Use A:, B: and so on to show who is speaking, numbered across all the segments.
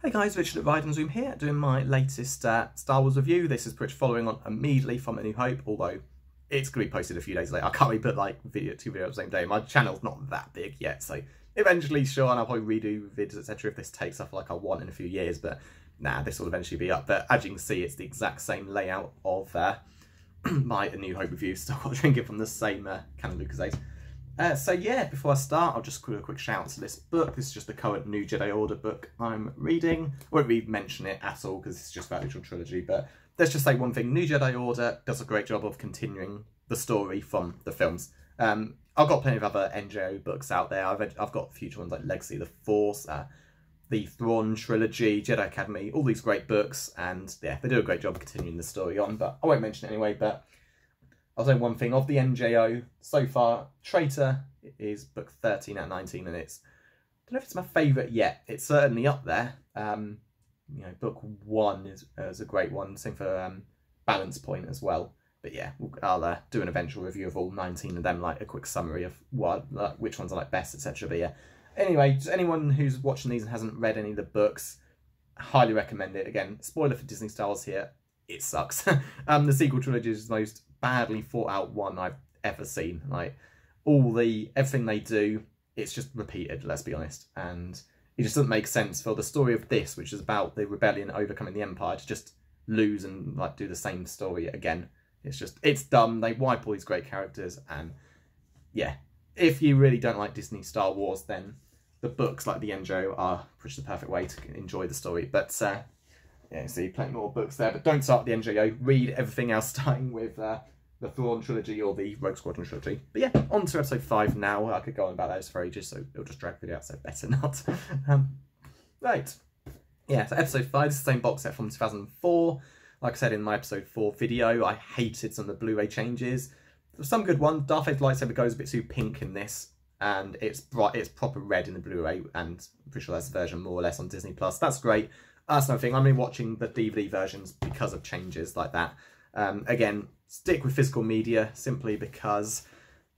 A: Hey guys, Richard at Ride and Zoom here, doing my latest Star Wars review. This is pretty following on immediately from A New Hope, although it's going to be posted a few days later. I can't really put like two videos on the same day. My channel's not that big yet, so eventually, sure, and I'll probably redo vids, etc. if this takes off like I want in a few years, but nah, this will eventually be up. But as you can see, it's the exact same layout of my A New Hope review, still drinking from the same Canon Lucozade. So yeah, before I start, I'll just do a quick shout out to this book. This is just the current New Jedi Order book I'm reading. I won't really mention it at all because it's just about the original trilogy, but let's just say one thing. New Jedi Order does a great job of continuing the story from the films. I've got plenty of other NJO books out there. I've got future ones like Legacy of the Force, the Thrawn trilogy, Jedi Academy, all these great books, and yeah, they do a great job of continuing the story on, but I won't mention it anyway. But I'll say one thing, of the NJO, so far, Traitor is book 13 out of 19, and it's, I don't know if it's my favourite yet. It's certainly up there. You know, book 1 is a great one, same for Balance Point as well. But yeah, I'll do an eventual review of all 19 of them, like a quick summary of which ones I like best, etc. But yeah, anyway, just anyone who's watching these and hasn't read any of the books, highly recommend it. Again, spoiler for Disney Star Wars here, it sucks. The sequel trilogy is the most badly thought out one I've ever seen. Like, everything they do, it's just repeated, let's be honest. And it just doesn't make sense for the story of this, which is about the rebellion overcoming the Empire, to just lose and like do the same story again. It's dumb. They wipe all these great characters, and yeah, if you really don't like Disney Star Wars, then the books like the NJO are pretty the perfect way to enjoy the story. But yeah, see plenty more books there, but don't start the NJO. Read everything else, starting with the Thrawn trilogy or the Rogue Squadron trilogy. But yeah, on to episode 5 now. I could go on about those for ages, so it'll just drag the video out, so better not. Right. Yeah, so episode 5 is the same box set from 2004. Like I said in my episode 4 video, I hated some of the Blu-ray changes. There's some good ones. Darth Vader's lightsaber goes a bit too pink in this, and it's proper red in the Blu-ray, and I'm pretty sure that's the version more or less on Disney+. That's great. That's another thing. I'm only watching the DVD versions because of changes like that. Again, stick with physical media simply because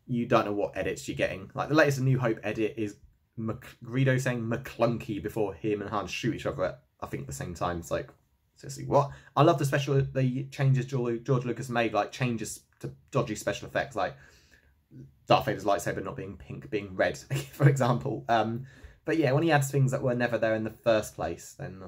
A: you don't know what edits you're getting. Like the latest A New Hope edit is Greedo saying McClunky before him and Han shoot each other at, I think, the same time. It's like, seriously, what? I love the changes George Lucas made, like changes to dodgy special effects, like Darth Vader's lightsaber not being pink, being red, for example. But yeah, when he adds things that were never there in the first place, then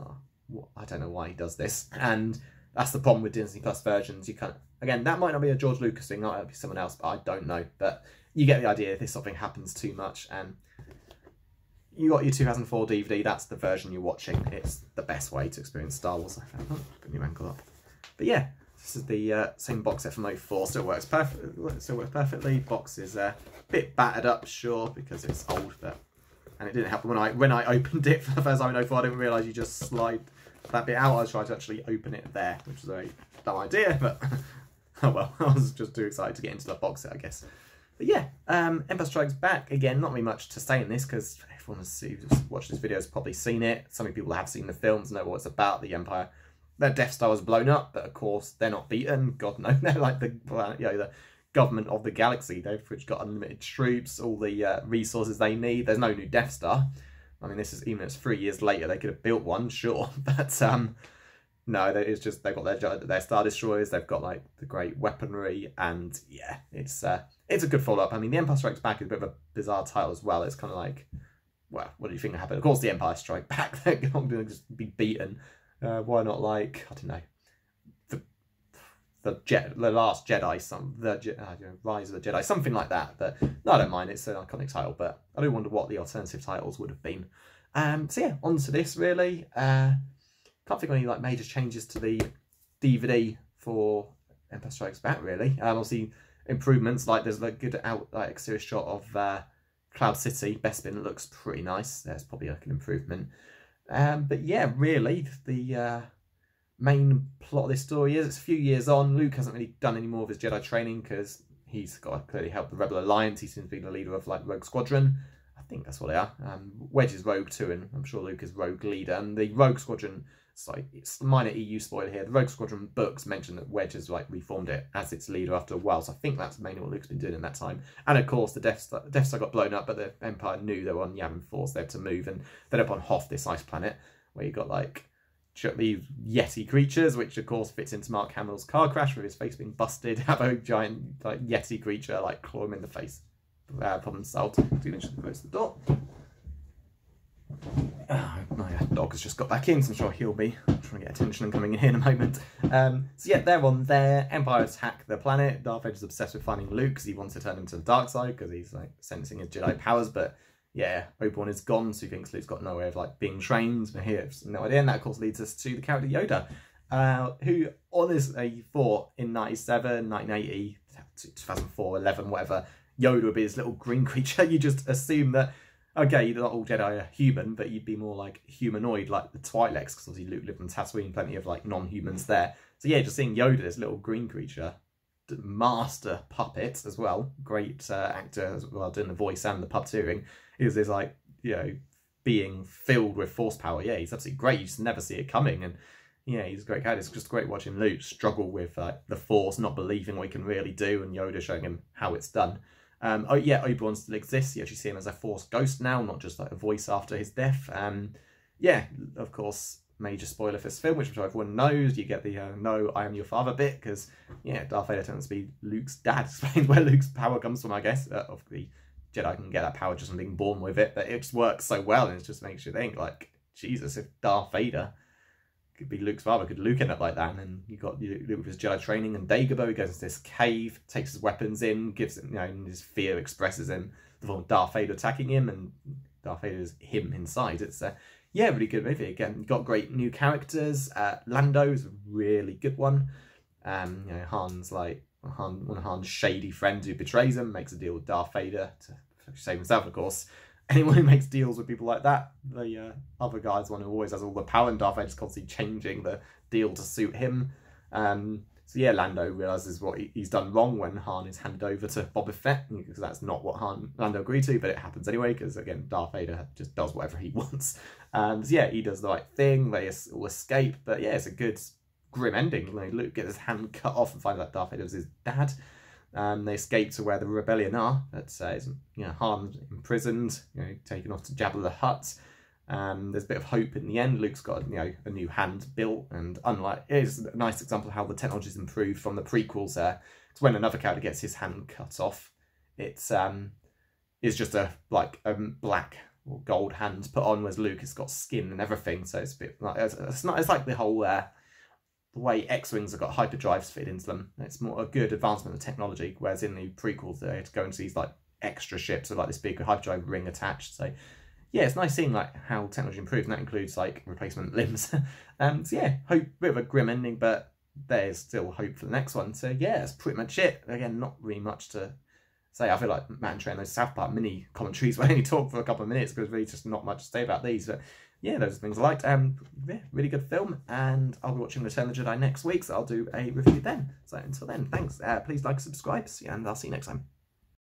A: I don't know why he does this. And that's the problem with Disney Plus versions. You can't, again, that might not be a George Lucas thing, might be someone else, but I don't know. But you get the idea. This sort of thing happens too much, and you got your 2004 DVD. That's the version you're watching. It's the best way to experience Star Wars. Put your ankle up. But yeah, this is the same box set from 04. Still works perfectly. Box is a bit battered up, sure, because it's old, but. And it didn't help when I opened it for the first time in 04, I didn't realise you just slide that bit out. I was trying to actually open it there, which was a very dumb idea, but oh well, I was just too excited to get into the box set, I guess. But yeah, Empire Strikes Back, again, not really much to say in this, because everyone who's watched this video has probably seen it. Some people have seen the films, know what it's about, the Empire. Their Death Star was blown up, but of course, they're not beaten. God no, they're like the government of the galaxy. They've got unlimited troops, all the resources they need. There's no new Death Star. I mean, this is, even if it's 3 years later, they could have built one, sure, but no, it's just they've got their Star Destroyers. They've got like the great weaponry, and yeah, it's a good follow up. I mean, The Empire Strikes Back is a bit of a bizarre title as well. It's kind of like, well, what do you think will happen? Of course, The Empire Strikes Back. They're not going to just be beaten. Why not, like, I don't know, the Last Jedi, Rise of the Jedi, something like that. But no, I don't mind. It's an iconic title, but I do wonder what the alternative titles would have been. So yeah, on to this really. Can't think of any like major changes to the DVD for Empire Strikes Back really. Obviously improvements, like there's a good exterior shot of Cloud City. Bespin looks pretty nice. There's probably like an improvement. But yeah, really the main plot of this story is it's a few years on. Luke hasn't really done any more of his Jedi training because he's got to clearly help the Rebel Alliance. He seems to be the leader of like Rogue Squadron. I think that's what they are. Wedge is Rogue too, and I'm sure Luke is Rogue leader. And the Rogue Squadron, sorry, it's a minor EU spoiler here. The Rogue Squadron books mention that Wedge has like reformed it as its leader after a while. So I think that's mainly what Luke's been doing in that time. And of course, the Death Star got blown up, but the Empire knew they were on Yavin 4, so they had to move, and they're up on Hoth, this ice planet. where you got like these Yeti creatures, which of course fits into Mark Hamill's car crash with his face being busted. Have a giant like Yeti creature like claw him in the face. Problem solved. So you just close the door. My dog has just got back in, so I'm sure he'll be trying to get attention and coming in here in a moment. So yeah, they're on there. Empire attack the planet. Darth Vader's obsessed with finding Luke because he wants to turn him to the dark side because he's like sensing his Jedi powers. But yeah, Obi-Wan is gone, so he thinks Luke's got no way of like being trained. But he has no idea, and that of course leads us to the character Yoda, who honestly thought in 97, 1980, 2004, 11, whatever, Yoda would be this little green creature. You just assume that, okay, not all Jedi are human, but you'd be more like humanoid, like the Twi'leks, because obviously Luke lived on Tatooine, plenty of like non-humans there. So yeah, just seeing Yoda, this little green creature, master puppet as well, great actor as well, doing the voice and the puppeteering, is this like, you know, being filled with force power. Yeah, he's absolutely great. You just never see it coming, and yeah, he's a great character. It's just great watching Luke struggle with the force, not believing what he can really do, and Yoda showing him how it's done. Oh yeah, Obi-Wan still exists. You actually see him as a Force ghost now, not just like a voice after his death. Yeah, of course, major spoiler for this film, which I'm sure everyone knows. You get the "No, I am your father" bit, because yeah, Darth Vader turns to be Luke's dad. Explains where Luke's power comes from, I guess. Obviously, Jedi can get that power just from being born with it, but it just works so well, and it just makes you think, like, Jesus, if Darth Vader could be Luke's father, could Luke end up like that? And then you got Luke with his Jedi training, and Dagobah, he goes into this cave, takes his weapons in, gives him, you know, and his fear expresses in the form of Darth Vader attacking him, and Darth Vader is him inside. It's yeah, really good movie. Again, got great new characters. Lando is a really good one. You know, Han's like one of Han's shady friends who betrays him, makes a deal with Darth Vader to save himself, of course. Anyone who makes deals with people like that, the other guy's one who always has all the power, and Darth Vader's constantly changing the deal to suit him. So yeah, Lando realises what he's done wrong when Han is handed over to Boba Fett, because that's not what Lando agreed to, but it happens anyway, because again, Darth Vader just does whatever he wants. So yeah, he does the right thing, they all escape, but yeah, it's a good, grim ending. Like, Luke gets his hand cut off and finds out Darth Vader was his dad. They escape to where the rebellion are. That's you know, Han imprisoned, you know, taken off to Jabba the Hutt. There's a bit of hope in the end. Luke's got, you know, a new hand built, and unlike, it's a nice example of how the technology's improved from the prequels there. It's when another character gets his hand cut off, it's just a black or gold hand put on, whereas Luke has got skin and everything. So it's a bit like it's like the whole the way X-Wings have got hyperdrives fitted into them. It's more a good advancement of technology, whereas in the prequels they had to go into these like extra ships with like this big hyperdrive ring attached. So yeah, it's nice seeing like how technology improves, and that includes like replacement limbs. So yeah, hope, bit of a grim ending, but there's still hope for the next one. So yeah, that's pretty much it. Again, not really much to say. I feel like Matt and Trey and those South Park mini commentaries where I only talk for a couple of minutes because really just not much to say about these. But yeah, those are things I liked. Yeah, really good film, and I'll be watching Return of the Jedi next week, so I'll do a review then. So until then, thanks. Please like, subscribe, and I'll see you next time.